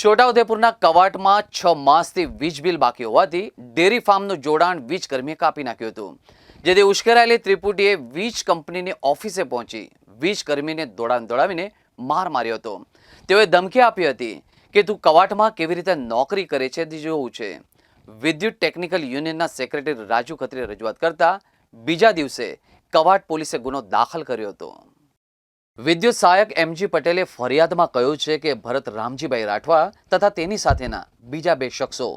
છોટાઉદેપુરના કવાટમાં 6 માસથી વીજ બિલ બાકી હોવાથી ડેરી ફાર્મનું જોડાણ વીજ કર્મીએ કાપી નાખ્યું હતું, જેથી ઉશ્કેરાયેલી ત્રિપુટીએ વીજ કંપનીની ઓફિસે પહોંચી વીજ કર્મીને દોડાવીને માર માર્યો હતો। તેઓએ ધમકી આપી હતી કે તું કવાટમાં કેવી રીતે નોકરી કરે છે તે જોવું છે। વિદ્યુત ટેકનિકલ યુનિયનના સેક્રેટરી રાજુ ખત્રીએ રજૂઆત કરતા બીજા દિવસે કવાટ પોલીસે ગુનો દાખલ કર્યો હતો। વિદ્યુત સહાયક એમજી પટેલે ફરિયાદમાં કહ્યું છે કે ભરત રામજીભાઈ રાઠવા તથા તેની સાથેના બીજા 2 શખ્સો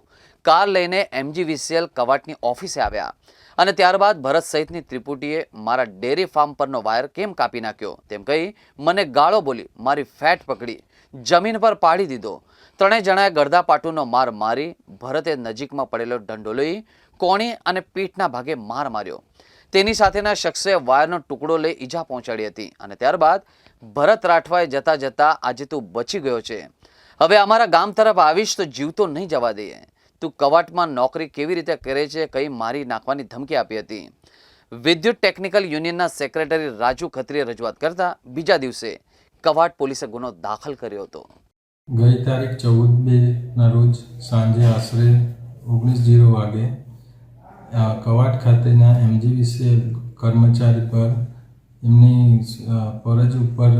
કાર લઈને એમજીવીસીએલ કવાટની ઓફિસે આવ્યા અને ત્યારબાદ ભરત સહિતની ત્રિપુટીએ મારા ડેરી ફાર્મ પરનો વાયર કેમ કાપી નાખ્યો તેમ કહી મને ગાળો બોલી મારી ફેટ પકડી જમીન પર પાડી દીધો। ત્રણેય જણાએ ગળદાપાટુનો માર મારી ભરતે નજીકમાં પડેલો દંડો લઈ કોણી અને પીઠના ભાગે માર માર્યો। તેની સાથેના શખ્સે વાયરનો ટુકડો લઈ ઈજા પહોંચાડી હતી અને ત્યારબાદ ભરત રાઠવાએ જતા જતા આજે તું બચી ગયો છે, હવે અમારા ગામ તરફ આવીશ તો જીવતો નહીં જવા દઈએ, તું કવાટમાં નોકરી કેવી રીતે કરે છે કઈ મારી નાખવાની ધમકી આપી હતી। વિદ્યુત ટેકનિકલ યુનિયનના સેક્રેટરી રાજુ ખત્રીએ રજૂઆત કરતા બીજા દિવસે કવાટ પોલીસે ગુનો દાખલ કર્યો હતો। ગઈ તારીખ 14/2 રોજ સાંજે આશરે 19:00 વાગે કવાટ ખાતેના એમજીવીસીએલ કર્મચારી પર એમની ફરજ ઉપર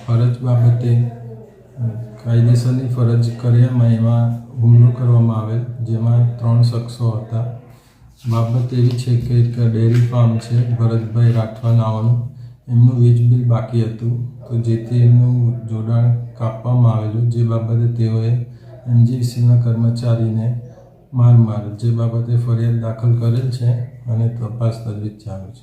ફરજ બાબતે કાયદેસરની ફરજ કર્યામાં એમાં હુમલો કરવામાં આવેલ, જેમાં 3 શખ્સો હતા। બાબત એવી છે કે એક ડેરી ફાર્મ છે ભરતભાઈ રાઠવા નામનું, એમનું વીજ બિલ બાકી હતું, તો જેથી એમનું જોડાણ કાપવામાં આવેલું, જે બાબતે તેઓએ એમજીવીસીએલના કર્મચારીને માર જે બાબતે ફરિયાદ દાખલ કરેલ છે અને તપાસ તજવીજ ચાલુ છે।